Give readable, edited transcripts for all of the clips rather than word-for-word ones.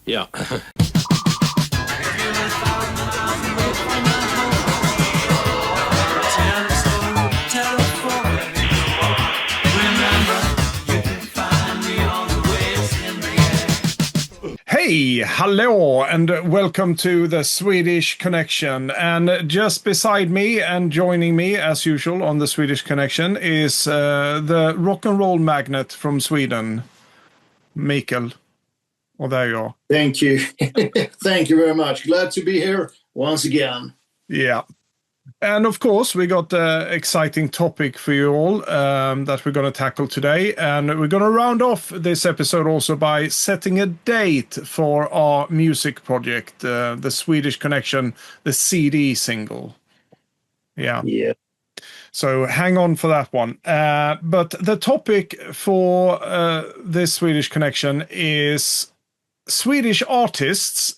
Yeah. Hey, hello, and welcome to the Swedish Connection. And just beside me and joining me, as usual, on the Swedish Connection is the rock and roll magnet from Sweden, Mikael. Oh, there you are. Thank you. Thank you very much. Glad to be here once again. Yeah. And of course, we got an exciting topic for you all that we're going to tackle today. And we're going to round off this episode also by setting a date for our music project, the Swedish Connection, the CD single. Yeah. So hang on for that one. But the topic for this Swedish Connection is Swedish artists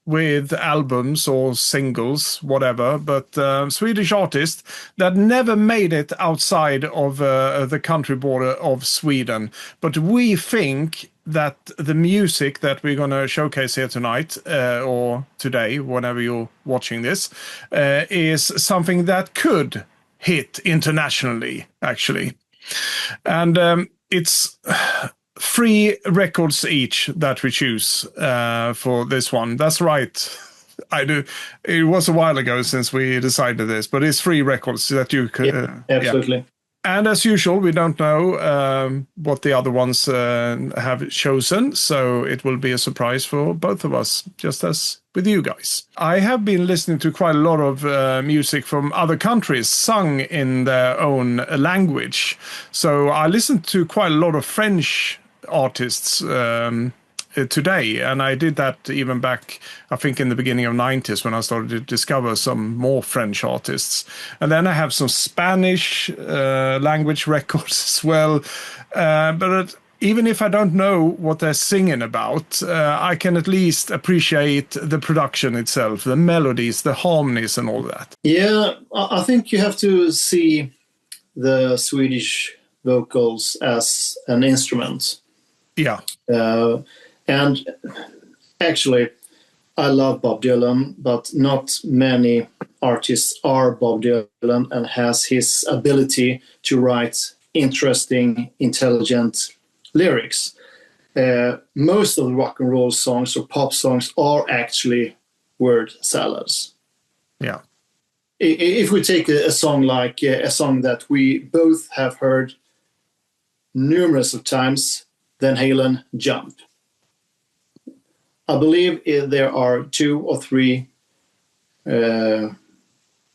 with albums or singles, whatever, but Swedish artists that never made it outside of the country border of Sweden. But we think that the music that we're going to showcase here tonight or today, whenever you're watching this, is something that could hit internationally, actually. And it's 3 records each that we choose for this one. That's right. I do. It was a while ago since we decided this, but it's 3 records that you could. Absolutely. Yeah. And as usual, we don't know what the other ones have chosen, so it will be a surprise for both of us, just as with you guys. I have been listening to quite a lot of music from other countries sung in their own language. So I listened to quite a lot of French artists today, and I did that even back, I think, in the beginning of 90s when I started to discover some more French artists. And then I have some Spanish language records as well. But even if I don't know what they're singing about, I can at least appreciate the production itself, the melodies, the harmonies and all that. Yeah, I think you have to see the Swedish vocals as an instrument. Yeah. And actually, I love Bob Dylan, but not many artists are Bob Dylan and has his ability to write interesting, intelligent lyrics. Most of the rock and roll songs or pop songs are actually word salads. Yeah. If we take a song like a song that we both have heard numerous of times, Van Halen, Jump. I believe there are 2 or 3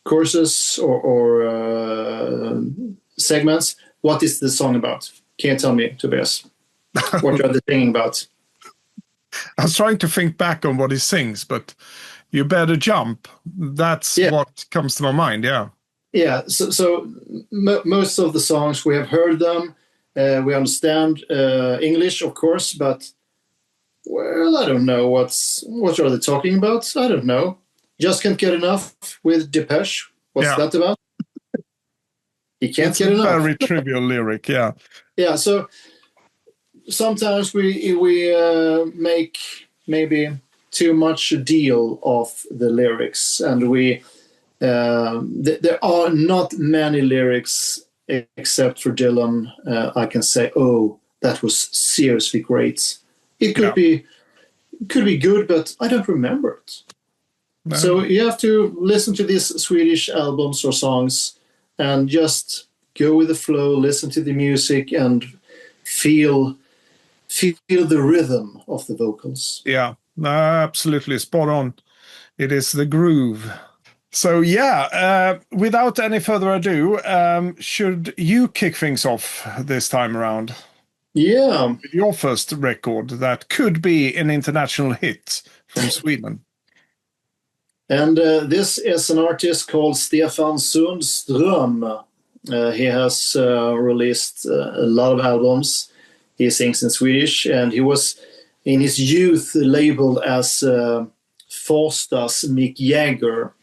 courses or segments. What is the song about? Can you tell me, Tobias? What are they singing about? I was trying to think back on what he sings, but You Better Jump. That's what comes to my mind, yeah. Yeah, so most of the songs, we have heard them. We understand English, of course, but well, I don't know what are they talking about. I don't know. Just can't get enough with Depeche. What's that about? You can't get enough. Very trivial lyric, yeah. Yeah. So sometimes we make maybe too much a deal of the lyrics, and we there are not many lyrics except for Dylan. I can say, oh, that was seriously great. It could be good, but I don't remember it. No. So you have to listen to these Swedish albums or songs and just go with the flow, listen to the music, and feel the rhythm of the vocals. Yeah, absolutely spot on. It is the groove. So without any further ado, should you kick things off this time around? Yeah. Your first record that could be an international hit from Sweden. And this is an artist called Stefan Sundström. He has released a lot of albums. He sings in Swedish, and he was in his youth labeled as Forsta's Mick Jagger.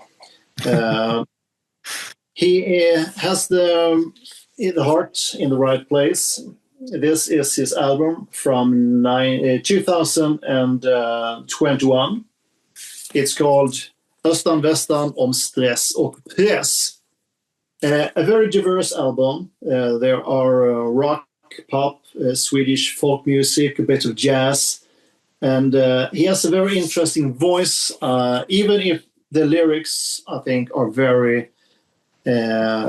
He has the heart in the right place. This is his album from 2021. It's called Östan Västan om stress och press. A very diverse album. There are rock, pop, Swedish folk music, a bit of jazz. And he has a very interesting voice, even if the lyrics, I think, are very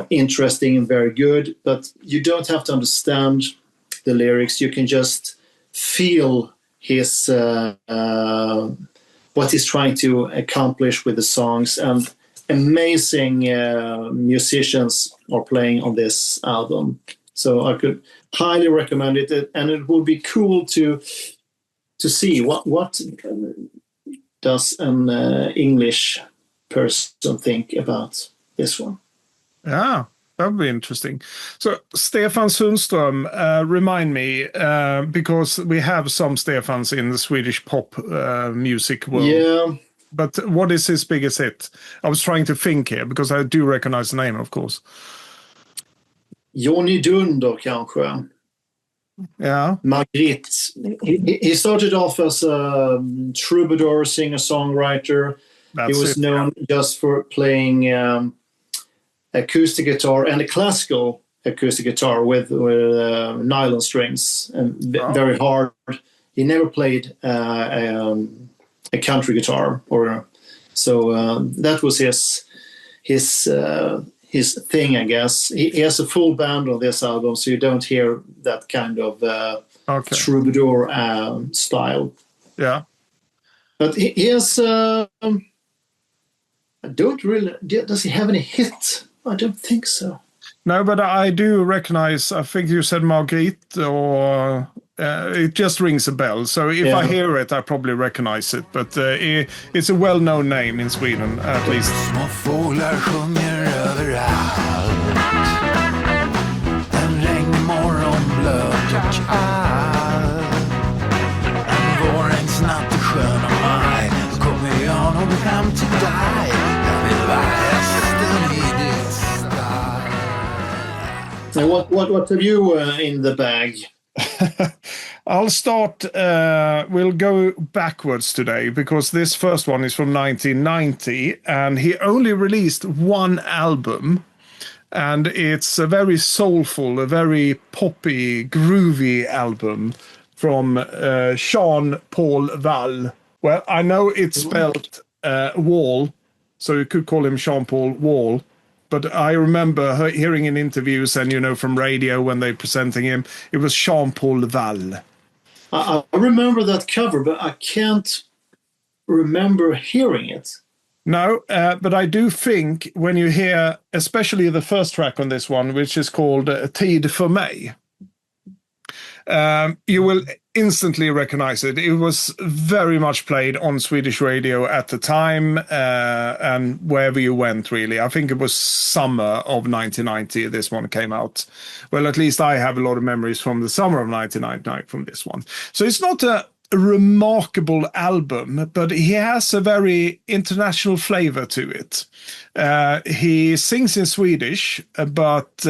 interesting and very good. But you don't have to understand the lyrics. You can just feel his what he's trying to accomplish with the songs. And amazing musicians are playing on this album. So I could highly recommend it. And it would be cool to see what does an English person think about this one. Yeah, that would be interesting. So Stefan Sundström, remind me, because we have some Stefans in the Swedish pop music world. Yeah. But what is his biggest hit? I was trying to think here, because I do recognize the name, of course. Johnny Dunder, kanske. Yeah. Margrit. He started off as a troubadour, singer-songwriter. He was known just for playing acoustic guitar and a classical acoustic guitar with nylon strings and very hard. He never played a country guitar, or so that was his thing, I guess. He has a full band on this album, so you don't hear that kind of troubadour style. Yeah, but he has. I don't really. Does he have any hit? I don't think so. No, but I do recognize. I think you said Margrit, or it just rings a bell. So if I hear it, I probably recognize it. But it's a well-known name in Sweden, at least. Små fåglar sjunger överallt. En regnmorgon blöt och kall. En vårregnsnatt i skön och maj. Då kommer jag nog hem till dig. Jag vill vara hästen i ditt stall. Now, what have you in the bag? I'll start. We'll go backwards today, because this first one is from 1990, and he only released one album, and it's a very soulful, a very poppy, groovy album from Jean-Paul Wall. Well, I know it's spelled Wall, so you could call him Jean-Paul Wall. But I remember hearing in interviews and, from radio when they presenting him, it was Jean-Paul Wall. I remember that cover, but I can't remember hearing it. No, but I do think when you hear, especially the first track on this one, which is called Tid för mig, you will instantly recognize it. It was very much played on Swedish radio at the time, and wherever you went, really. I think it was summer of 1990 this one came out. Well, at least I have a lot of memories from the summer of 1999 from this one. So it's not a remarkable album, but he has a very international flavor to it. He sings in Swedish, but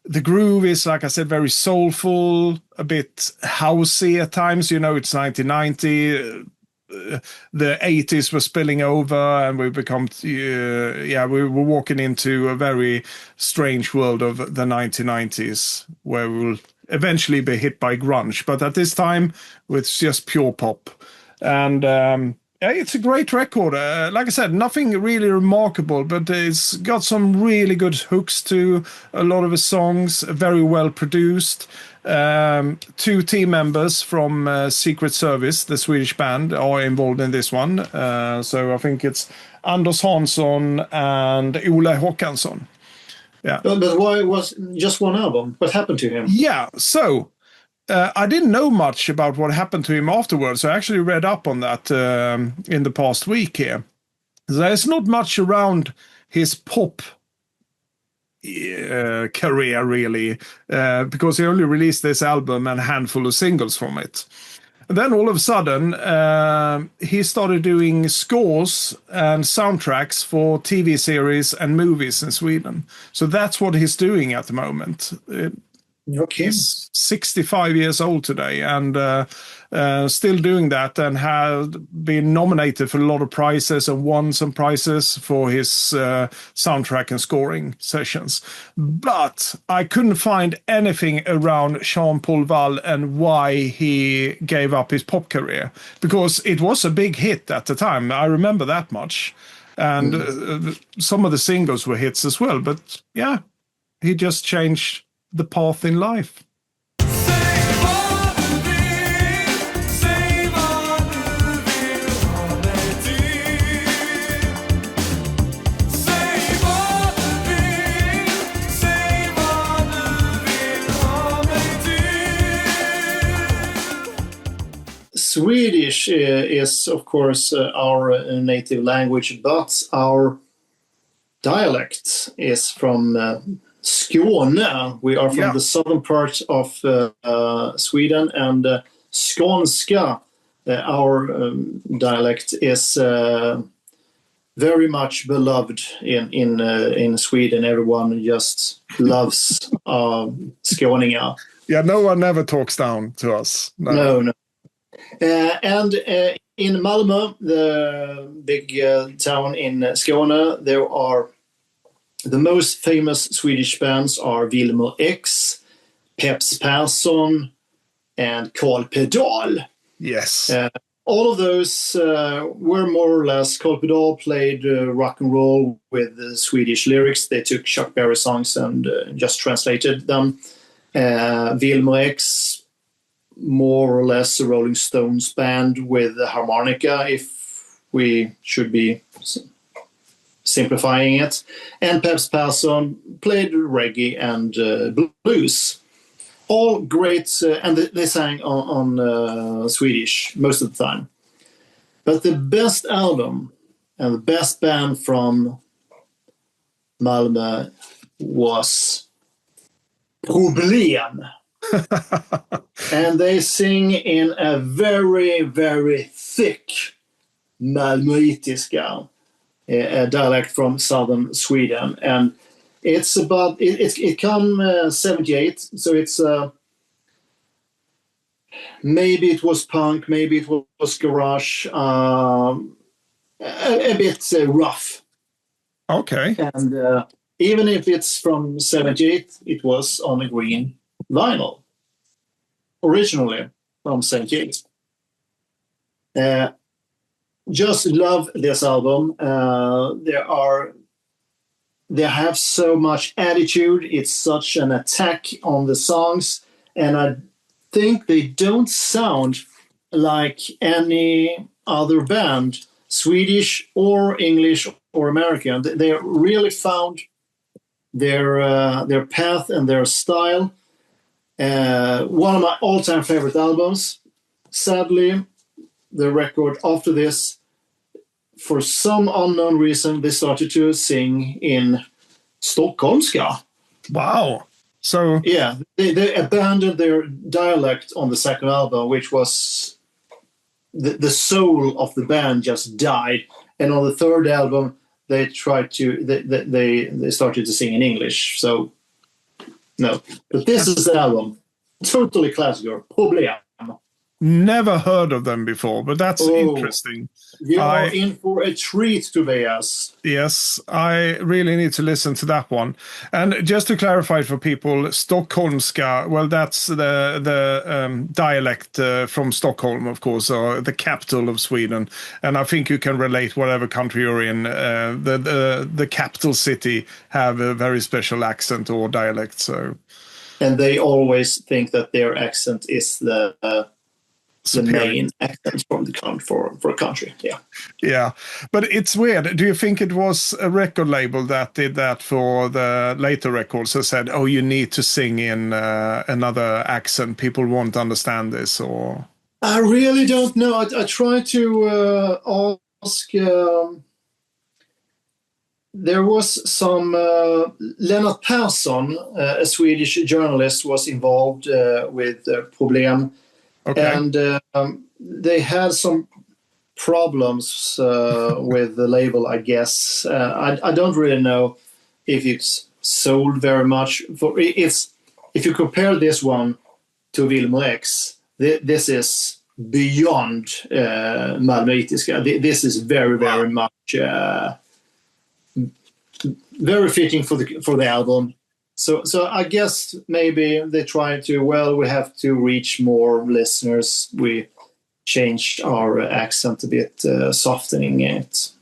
the groove is, like I said, very soulful, a bit housey at times. It's 1990. The 80s were spilling over, and we were walking into a very strange world of the 1990s, where we will eventually be hit by grunge. But at this time, it's just pure pop. And it's a great record. Like I said, nothing really remarkable, but it's got some really good hooks to a lot of the songs, very well produced. 2 team members from Secret Service, the Swedish band, are involved in this one. So I think it's Anders Hansson and Ola Håkansson. Yeah. But why was just one album? What happened to him? Yeah, so I didn't know much about what happened to him afterwards. I actually read up on that in the past week here. There's not much around his pop career, really, because he only released this album and a handful of singles from it. And then all of a sudden, he started doing scores and soundtracks for TV series and movies in Sweden. So that's what he's doing at the moment. Okay. He's 65 years old today, and still doing that, and had been nominated for a lot of prizes and won some prizes for his soundtrack and scoring sessions. But I couldn't find anything around Jean-Paul Val and why he gave up his pop career, because it was a big hit at the time. I remember that much. And some of the singles were hits as well. But yeah, he just changed the path in life. Swedish is, of course, our native language, but our dialect is from Skåne. We are from the southern part of Sweden, and Skånska, our dialect, is very much beloved in Sweden. Everyone just loves Skåningar. Yeah, no one ever talks down to us. No. And in Malmö, the big town in Skåne, there are the most famous Swedish bands are Wilmer X, Peps Persson, and Carl Pedal. Yes. All of those were more or less. Carl Pedal played rock and roll with Swedish lyrics. They took Chuck Berry songs and just translated them. Wilmer X, more or less a Rolling Stones band with a harmonica, if we should be simplifying it. And Peps Persson played reggae and blues. All great, and they sang on Swedish most of the time. But the best album and the best band from Malmö was Problem. And they sing in a very, very thick Malmöitiska dialect from southern Sweden. And it's about, it come 78, so it's maybe it was punk, maybe it was garage, a bit rough. Okay. And even if it's from 78, it was on a green vinyl. Originally from 78. Just love this album. They have so much attitude. It's such an attack on the songs, and I think they don't sound like any other band, Swedish or English or American. They really found their path and their style. One of my all-time favorite albums. Sadly, the record after this, for some unknown reason, they started to sing in Stockholmska. Wow. So yeah, they abandoned their dialect on the second album, which was the soul of the band just died. And on the third album, they tried to they started to sing in English. So no, but this is the album, totally classical. Problem. Never heard of them before, but that's interesting. You are in for a treat, Tobias. Yes, I really need to listen to that one. And just to clarify for people, Stockholmska, well, that's the dialect from Stockholm, of course, or the capital of Sweden. And I think you can relate whatever country you're in. The capital city have a very special accent or dialect. So, and they always think that their accent is the main accent from the for a country. Yeah, but it's weird. Do you think it was a record label that did that for the later records and said, "Oh, you need to sing in another accent. People won't understand this," or? I really don't know. I tried to ask. There was some Lennart Persson, a Swedish journalist, was involved with Problem. Okay. And they had some problems with the label, I guess. I don't really know if it's sold very much. It's if you compare this one to Wilmer X, this is beyond Malmöitiska. This is very, very much very fitting for the album. So I guess maybe they try to, we have to reach more listeners. We changed our accent a bit, softening it.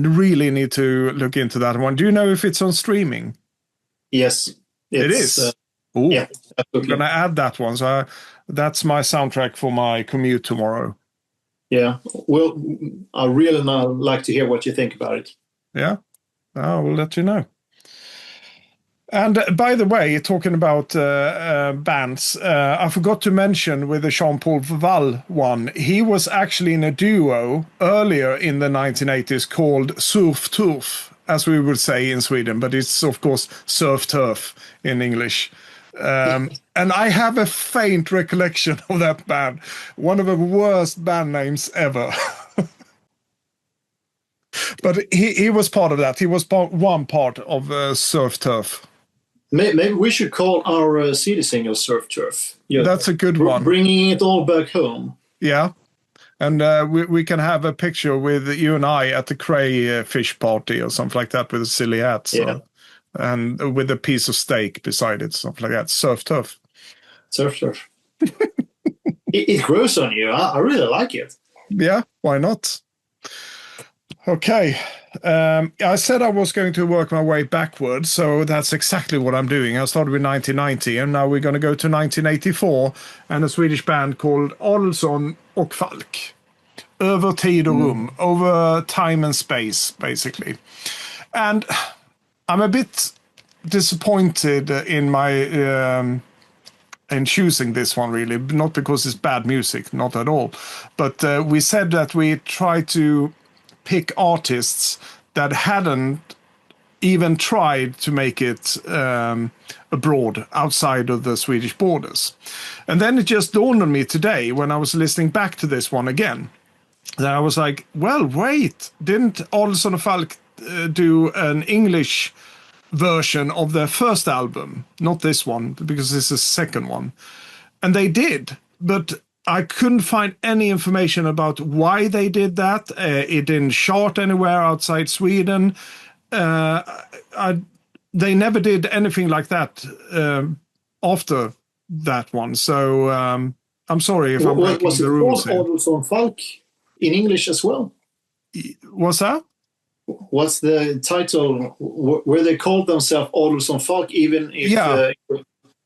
Really need to look into that one. Do you know if it's on streaming? Yes, it is. Yeah, I'm gonna add that one. So that's my soundtrack for my commute tomorrow. Yeah, well, I really like to hear what you think about it. Yeah, I will let you know. And by the way, talking about bands, I forgot to mention with the Jean-Paul Vall one, he was actually in a duo earlier in the 1980s called Surf Turf, as we would say in Sweden, but it's of course Surf Turf in English. And I have a faint recollection of that band, one of the worst band names ever. But he was part of that. He was one part of Surf Turf. Maybe we should call our CD single Surf Turf. Yeah, that's a good one. Bringing it all back home. Yeah. And we can have a picture with you and I at the crayfish party or something like that with a silly hat. So, yeah. And with a piece of steak beside it, something like that. Surf Turf. Surf Turf. it grows on you. I really like it. Yeah, why not? Okay. I said I was going to work my way backwards, so that's exactly what I'm doing. I started with 1990, and now we're going to go to 1984 and a Swedish band called Adolfsson och Falk. Över tid och rum, over time and space, basically. And I'm a bit disappointed in my in choosing this one, really, not because it's bad music, not at all, but we said that we try to pick artists that hadn't even tried to make it abroad, outside of the Swedish borders. And then it just dawned on me today when I was listening back to this one again, that I was like, well, wait, didn't Adolfsson och Falk do an English version of their first album? Not this one, because this is the second one. And they did, but I couldn't find any information about why they did that. It didn't chart anywhere outside Sweden. They never did anything like that after that one. So I'm sorry if I'm breaking the rules here. Was it called Adolfsson Falk in English as well? What's that? What's the title? Where they called themselves Adolfsson Falk, even if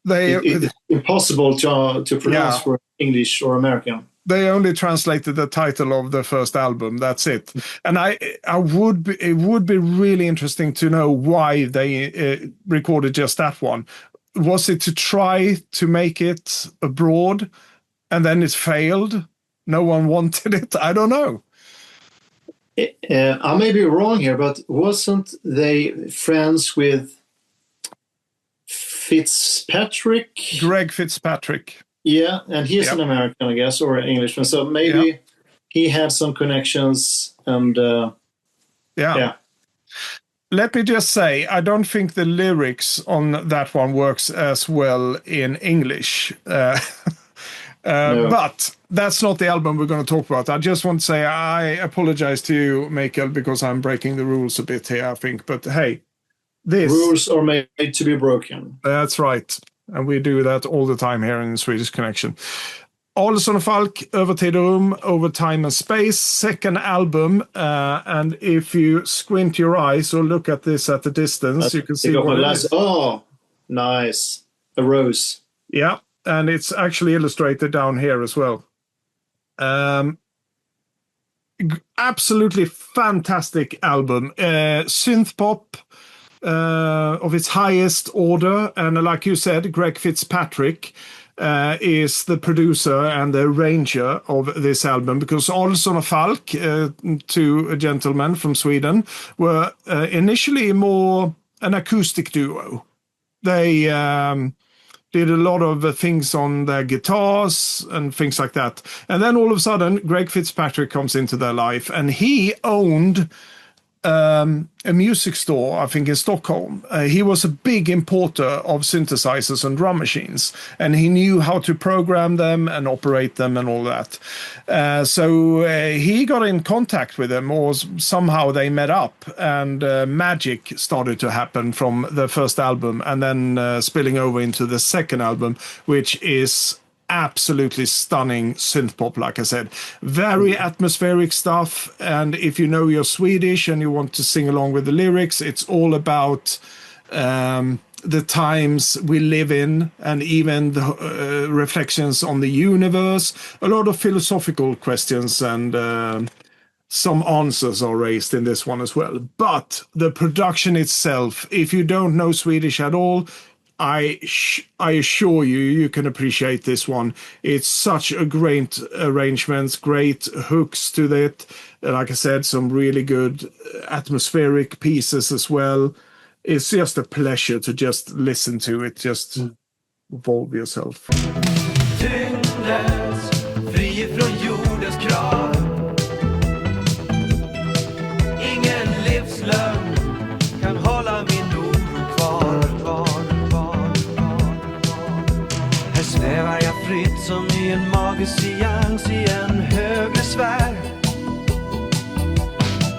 it's impossible to pronounce for English or American. They only translated the title of the first album. That's it. And it would be really interesting to know why they recorded just that one. Was it to try to make it abroad and then it failed? No one wanted it? I don't know. I may be wrong here, but wasn't they friends with Fitzpatrick? Greg Fitzpatrick. Yeah, and he's an American, I guess, or an Englishman. So maybe he had some connections. And let me just say, I don't think the lyrics on that one works as well in English. No. But that's not the album we're going to talk about. I just want to say I apologize to you, Mikael, because I'm breaking the rules a bit here, I think. But hey, rules are made to be broken. That's right. And we do that all the time here in Swedish Connection. Adolfsson och Falk, Över tid och rum, Over time and space, second album. And if you squint your eyes or look at this at the distance, you can see what it is. Oh, nice. A rose. Yeah, and it's actually illustrated down here as well. Absolutely fantastic album. Synth pop. Of its highest order, and like you said, Greg Fitzpatrick, is the producer and the arranger of this album, because Olsson and Falk, two gentlemen from Sweden, were initially more an acoustic duo. They did a lot of things on their guitars and things like that. And then all of a sudden, Greg Fitzpatrick comes into their life, and he owned a music store, I think, in Stockholm. He was a big importer of synthesizers and drum machines, and he knew how to program them and operate them and all that. So he got in contact with them, or somehow they met up, and magic started to happen from the first album, and then spilling over into the second album, which is absolutely stunning synth pop, like I said. Very atmospheric stuff, and if you know you're Swedish and you want to sing along with the lyrics, it's all about the times we live in, and even the reflections on the universe. A lot of philosophical questions, and some answers are raised in this one as well. But the production itself, if you don't know Swedish at all, I assure you, you can appreciate this one. It's such a great arrangements, great hooks to it. Like I said, some really good atmospheric pieces as well. It's just a pleasure to just listen to it, just involve yourself. Tyngdlös, fri från jordens krav. Ingen livslögn kan hålla min oro kvar. Här svävar jag fritt som i en magisk seans i en högre sfär.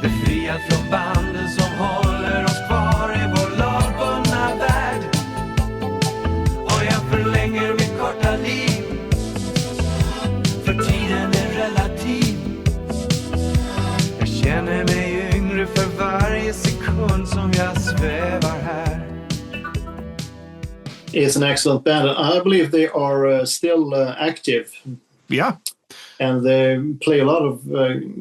Befriad från banden som håller oss kvar i vår lagbundna värld. Och jag förlänger mitt korta liv, för tiden är relativ. Jag känner mig yngre för varje sekund som jag svävar här. It's an excellent band, and I believe they are still active. Yeah. And they play a lot of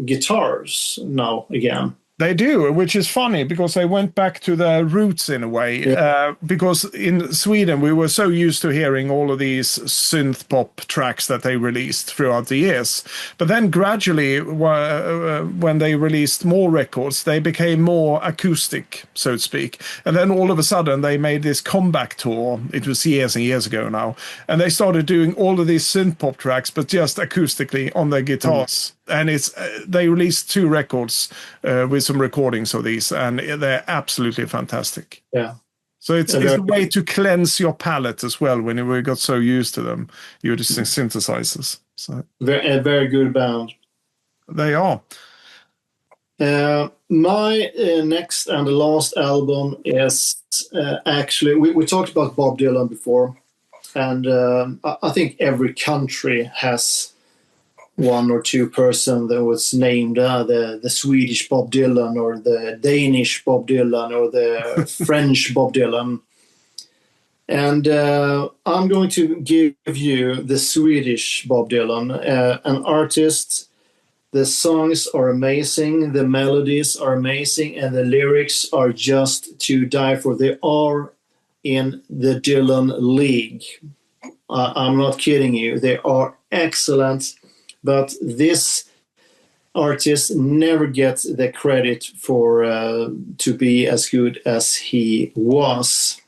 guitars now again. They do, which is funny because they went back to their roots in a way. Yeah. Because in Sweden, we were so used to hearing all of these synth pop tracks that they released throughout the years. But then gradually, when they released more records, they became more acoustic, so to speak. And then all of a sudden, they made this comeback tour. It was years and years ago now. And they started doing all of these synth pop tracks, but just acoustically on their guitars. And they released 2 records with some recordings of these, and they're absolutely fantastic. Yeah. So it's a way to cleanse your palate as well when we got so used to them using synthesizers. So A very good band. They are. My next and the last album is actually, we talked about Bob Dylan before, and I think every country has one or two person that was named the Swedish Bob Dylan, or the Danish Bob Dylan, or the French Bob Dylan. And I'm going to give you the Swedish Bob Dylan, an artist. The songs are amazing, the melodies are amazing, and the lyrics are just to die for. They are in the Dylan League. I'm not kidding you. They are excellent. But this artist never gets the credit for to be as good as he was.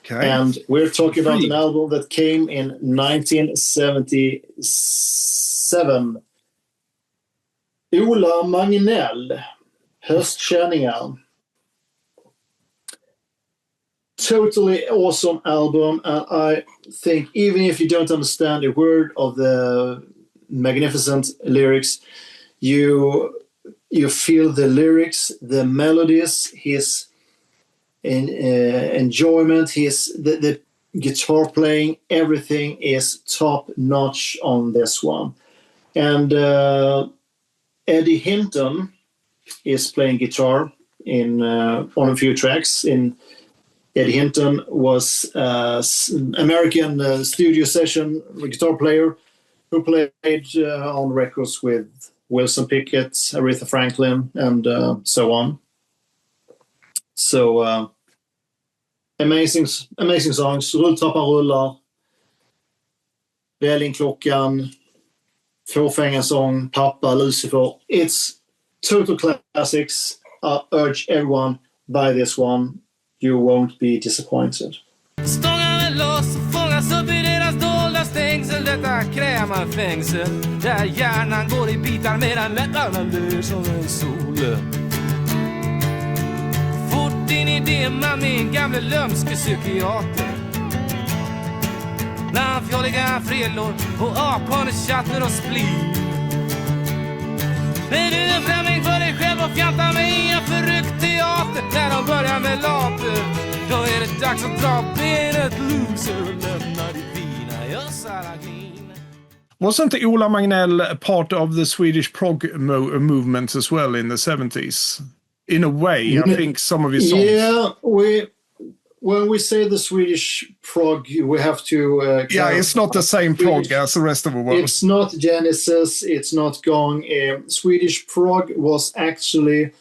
Okay. And we're talking about an album that came in 1977. Ola Magnell, Höstkänningar. Totally awesome album. And I think even if you don't understand a word of the magnificent lyrics, you feel the lyrics, the melodies, his enjoyment, the guitar playing, everything is top notch on this one. And Eddie Hinton is playing guitar on a few tracks. Eddie Hinton was American studio session guitar player who played on records with Wilson Pickett, Aretha Franklin, and so on. So amazing songs. Rulltrappan rullar. Välinklockan, Fåfänga Sång, Pappa, Lucifer. It's total classics. I urge everyone, buy this one. You won't be disappointed. Stångar med loss, fångas upp i deras dolda stängsel. Detta krämarfängsel, där hjärnan går i bitar medan läpparna lös som en sol. Fort in i dimman min gamle lömske psykiater. Bland fjolliga frillor och aphanechatter och split. Är du en främling för dig själv och fjantar med i en förryckt teater? När de börjar med later, då är det dags att dra benet loser och lämna ditt fina Jössalaglin. Wasn't Ola Magnell part of the Swedish prog movement as well in the 70s? In a way, I think some of his songs. Yeah, when we say the Swedish prog, we have to... it's not the same prog as the rest of the world. It's not Genesis, it's not Gong. Swedish prog was actually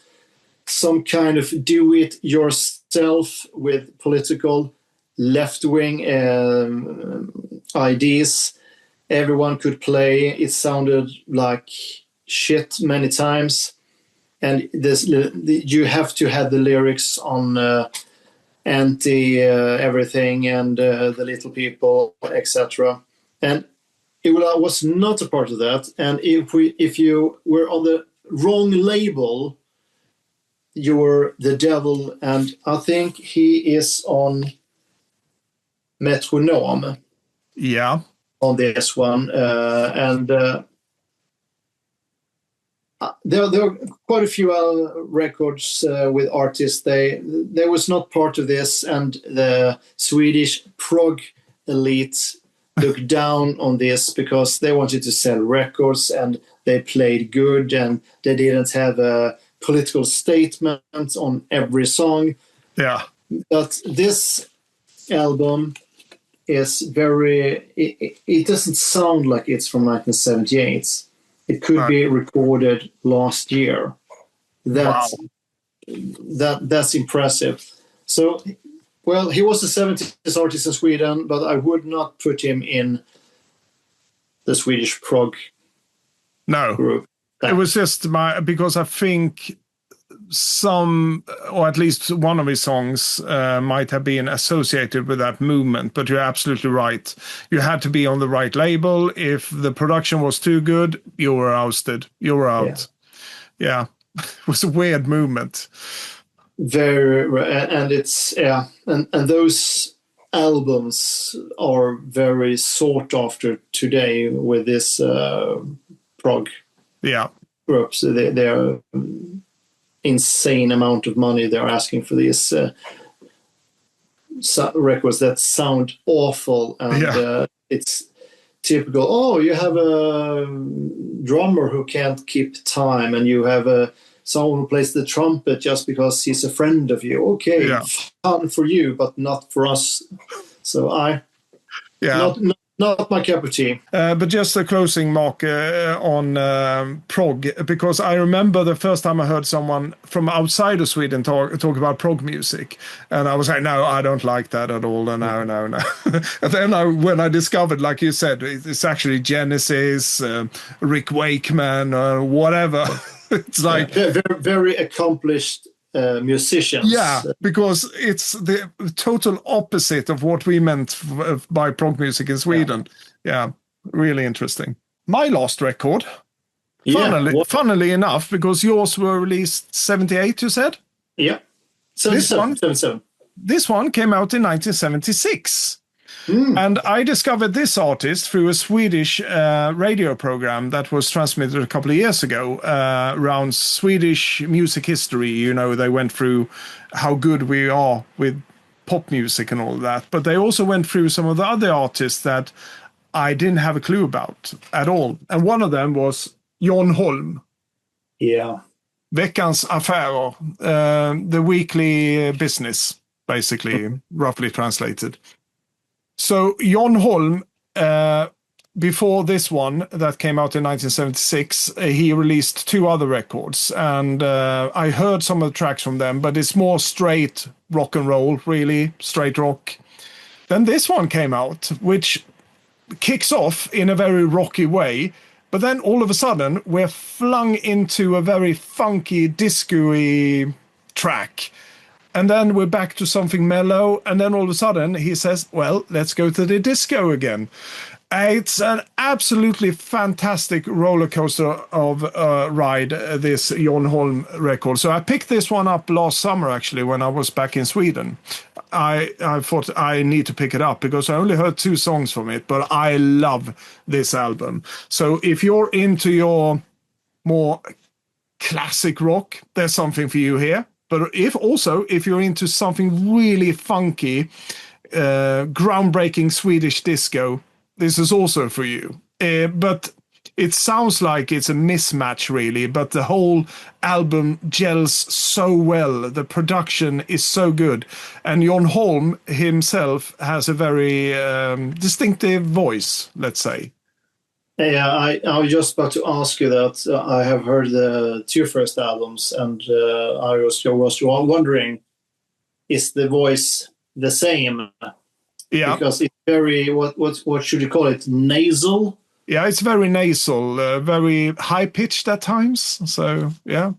some kind of do-it-yourself with political left-wing ideas. Everyone could play. It sounded like shit many times. And you have to have the lyrics on... anti-everything and the little people, etc. And Ola was not a part of that. And if you were on the wrong label, you were the devil. And I think he is on Metronome. Yeah. On this one. There are quite a few records with artists. They was not part of this, and the Swedish prog elite looked down on this because they wanted to sell records and they played good and they didn't have a political statement on every song. Yeah. But this album is very... It doesn't sound like it's from 1978. It could be recorded last year. That's impressive. So, well, he was a 70s artist in Sweden, but I would not put him in the Swedish prog group. It was just because I think some, or at least one of his songs might have been associated with that movement, but you're absolutely right. You had to be on the right label. If the production was too good, you were ousted. You were out. Yeah. It was a weird movement. Very, and it's, and those albums are very sought after today with this prog groups. They're insane amount of money they're asking for these records that sound awful, and it's typical. Oh, you have a drummer who can't keep time, and you have someone who plays the trumpet just because he's a friend of you. Okay, fun for you, but not for us. So not my cup of tea. But just a closing mark on prog, because I remember the first time I heard someone from outside of Sweden talk about prog music, and I was like, no, I don't like that at all. And no. And then when I discovered, like you said, it's actually Genesis, Rick Wakeman, or whatever. It's like very, very accomplished musicians. Yeah, because it's the total opposite of what we meant by prog music in Sweden. Yeah, really interesting. My last record, funnily enough, because yours were released 78, you said? Yeah. 77. This one came out in 1976. And I discovered this artist through a Swedish radio program that was transmitted a couple of years ago around Swedish music history. You know, they went through how good we are with pop music and all that. But they also went through some of the other artists that I didn't have a clue about at all. And one of them was Jon Holm. Yeah. Veckans affärer, the weekly business, basically, roughly translated. So Jon Holm, before this one that came out in 1976, he released two other records, and I heard some of the tracks from them, but it's more straight rock and roll, really, straight rock. Then this one came out, which kicks off in a very rocky way, but then all of a sudden we're flung into a very funky, disco-y track. And then we're back to something mellow, and then all of a sudden he says, well, let's go to the disco again. It's an absolutely fantastic roller coaster of a ride, this Jon Holm record. So I picked this one up last summer, actually, when I was back in Sweden. I thought I need to pick it up because I only heard 2 songs from it, but I love this album. So if you're into your more classic rock, there's something for you here. But if you're into something really funky, groundbreaking Swedish disco, this is also for you. But it sounds like it's a mismatch, really, but the whole album gels so well. The production is so good. And Jon Holm himself has a very distinctive voice, let's say. Yeah, I was just about to ask you that. I have heard the 2 first albums, and I was wondering, is the voice the same? Yeah, because it's very what should you call it? Nasal. Yeah, it's very nasal, very high pitched at times. So yeah,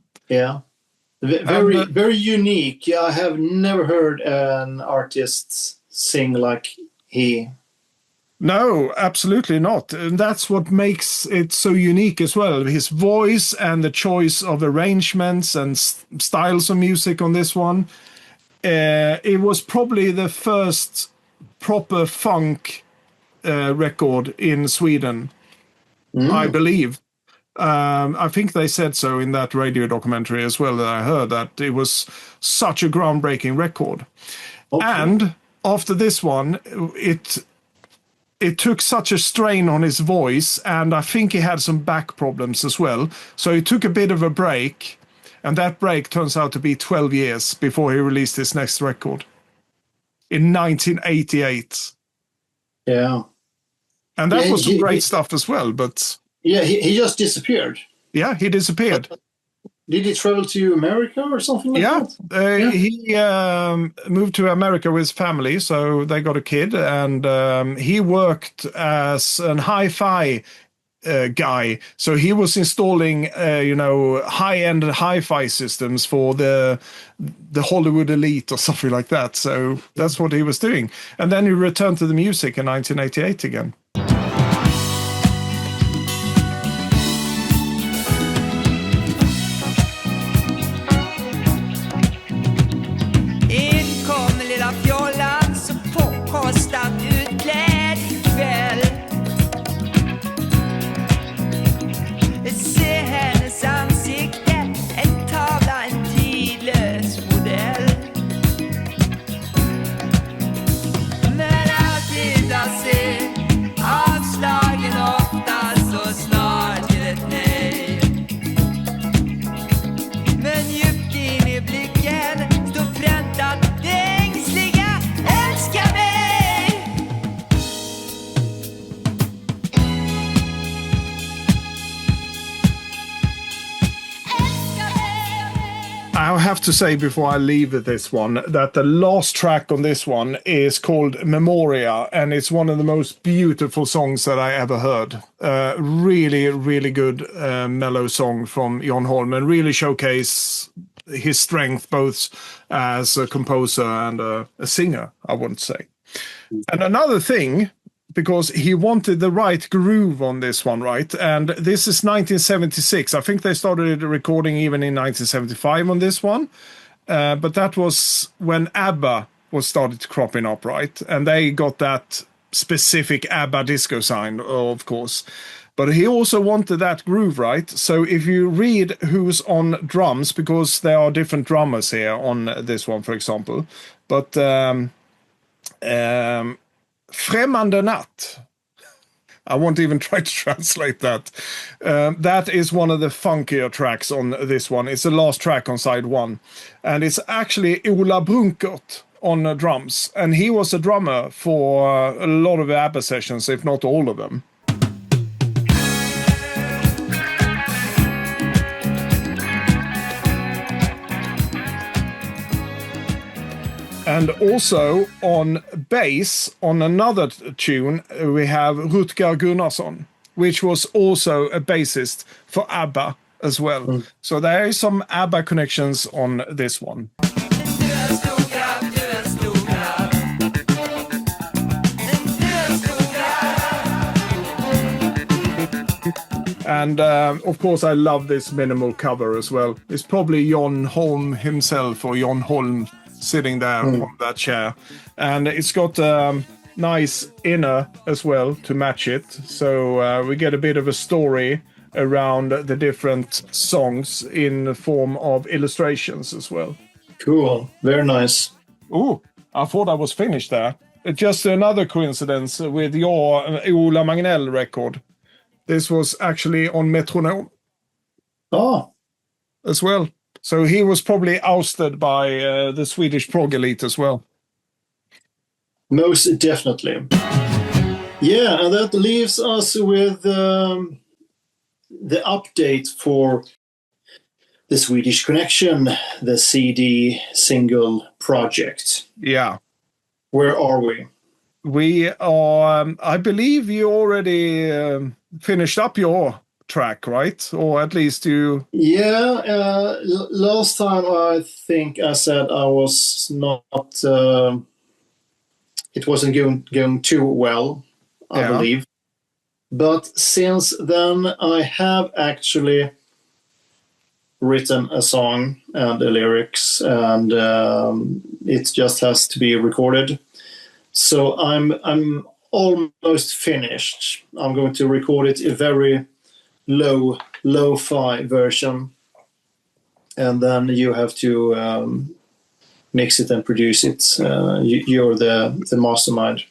very unique. Yeah, I have never heard an artist sing like he. No, absolutely not. And that's what makes it so unique as well. His voice and the choice of arrangements and styles of music on this one. It was probably the first proper funk record in Sweden, I believe. I think they said so in that radio documentary as well that I heard, that it was such a groundbreaking record. Okay. And after this one, it took such a strain on his voice, and I think he had some back problems as well. So he took a bit of a break, and that break turns out to be 12 years before he released his next record in 1988. Yeah. And that was some great stuff as well, but... Yeah, he just disappeared. Yeah, he disappeared. Did he travel to America or something like that? He moved to America with his family, so they got a kid, and he worked as an hi-fi guy. So he was installing, high-end hi-fi systems for the Hollywood elite or something like that. So that's what he was doing. And then he returned to the music in 1988 again. I have to say before I leave this one that the last track on this one is called Memoria, and it's one of the most beautiful songs that I ever heard. Really, really good mellow song from Jon Holm, and really showcase his strength both as a composer and a singer, I would say. And another thing, because he wanted the right groove on this one, right? And this is 1976. I think they started recording even in 1975 on this one. But that was when ABBA was started cropping up, right? And they got that specific ABBA disco sign, of course. But he also wanted that groove, right? So if you read who's on drums, because there are different drummers here on this one, for example. But... Främmande Natt. I won't even try to translate that. That is one of the funkier tracks on this one. It's the last track on side 1. And it's actually Ola Brunkert on drums. And he was a drummer for a lot of ABBA sessions, if not all of them. And also on bass, on another tune, we have Rutger Gunnarsson, which was also a bassist for ABBA as well. So there is some ABBA connections on this one. And of course, I love this minimal cover as well. It's probably Jon Holm himself, or Jon Holm sitting there on that chair. And it's got nice inner as well to match it. So we get a bit of a story around the different songs in the form of illustrations as well. Cool. Very nice. Oh, I thought I was finished there. Just another coincidence with your Ola Magnell record. This was actually on Metronome. Oh. As well. So he was probably ousted by the Swedish prog elite as well. Most definitely. Yeah, and that leaves us with the update for the Swedish Connection, the CD single project. Yeah. Where are we? We are, I believe you already finished up your track, right? Or at least you... Yeah, last time I think I said I was not... it wasn't going too well, I believe. But since then, I have actually written a song and the lyrics, and it just has to be recorded. So I'm almost finished. I'm going to record it a very lo-fi version, and then you have to mix it and produce it. You're the mastermind.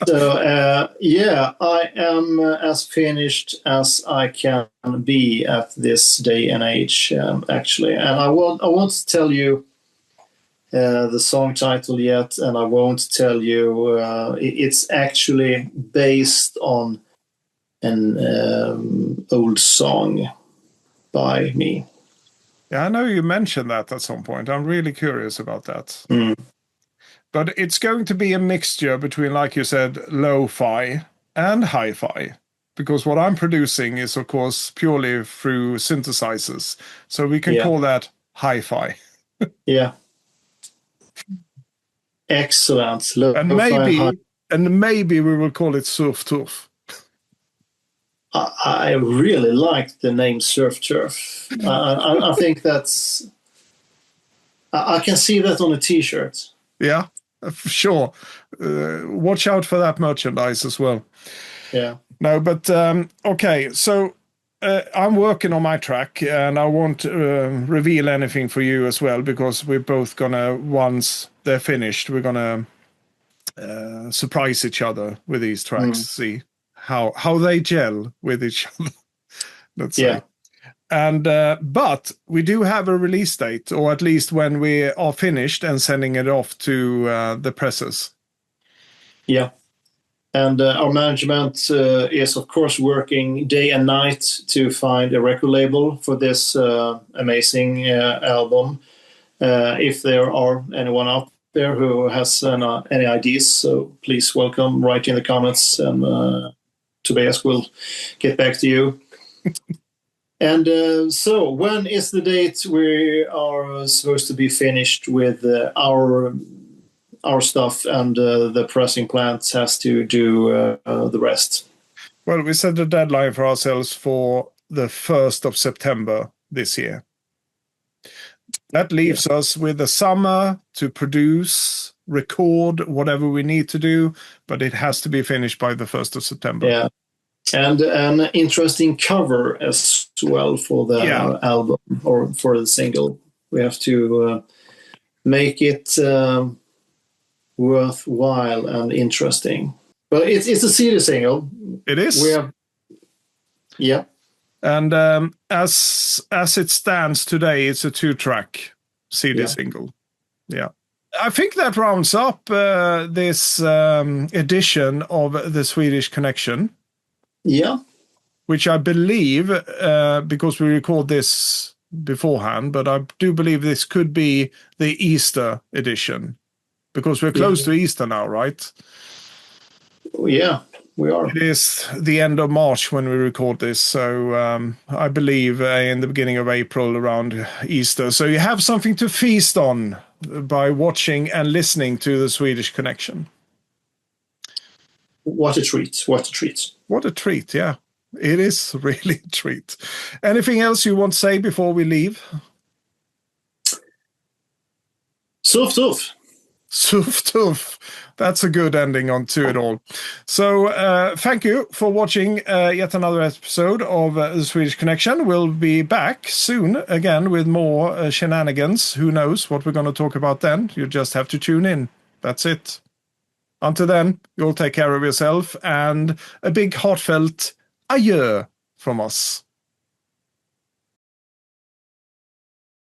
So yeah, I am as finished as I can be at this day and age, actually. And I won't tell you the song title yet, and I won't tell you. It's actually based on an old song by me. Yeah, I know you mentioned that at some point. I'm really curious about that. But it's going to be a mixture between, like you said, lo-fi and hi-fi. Because what I'm producing is, of course, purely through synthesizers. So we can call that hi-fi. Yeah. Excellent. And maybe we will call it surf turf. I really like the name Surf Turf. I think that's... I can see that on a T-shirt. Yeah, for sure. Watch out for that merchandise as well. Yeah. No, but okay. So I'm working on my track, and I won't reveal anything for you as well, because we're both gonna, once they're finished, we're gonna surprise each other with these tracks. See how they gel with each other. Let's say. And but we do have a release date, or at least when we are finished and sending it off to the presses. Yeah. And our management is, of course, working day and night to find a record label for this amazing album. If there are anyone out there who has any ideas, so please write in the comments, and Tobias will get back to you. And so when is the date we are supposed to be finished with our stuff, and the pressing plant has to do the rest? Well, we set a deadline for ourselves for the 1st of September this year. That leaves us with the summer to produce, record, whatever we need to do, but it has to be finished by the 1st of September. Yeah. And an interesting cover as well for the album, or for the single. We have to make it worthwhile and interesting. But it's a CD single. It is. Yeah. And as it stands today, it's a 2-track CD single. Yeah. I think that rounds up this edition of the Swedish Connection. Yeah. Which I believe, because we record this beforehand, but I do believe this could be the Easter edition. because we're close to Easter now, right? Yeah, we are. It is the end of March when we record this, so I believe in the beginning of April around Easter. So you have something to feast on by watching and listening to the Swedish Connection. What a treat. What a treat. What a treat, yeah. It is really a treat. Anything else you want to say before we leave? Suf tuf. Suf tuf. That's a good ending on to it all. So thank you for watching yet another episode of the Swedish Connection. We'll be back soon again with more shenanigans. Who knows what we're going to talk about then? You just have to tune in. That's it. Until then, you'll take care of yourself, and a big heartfelt adieu from us.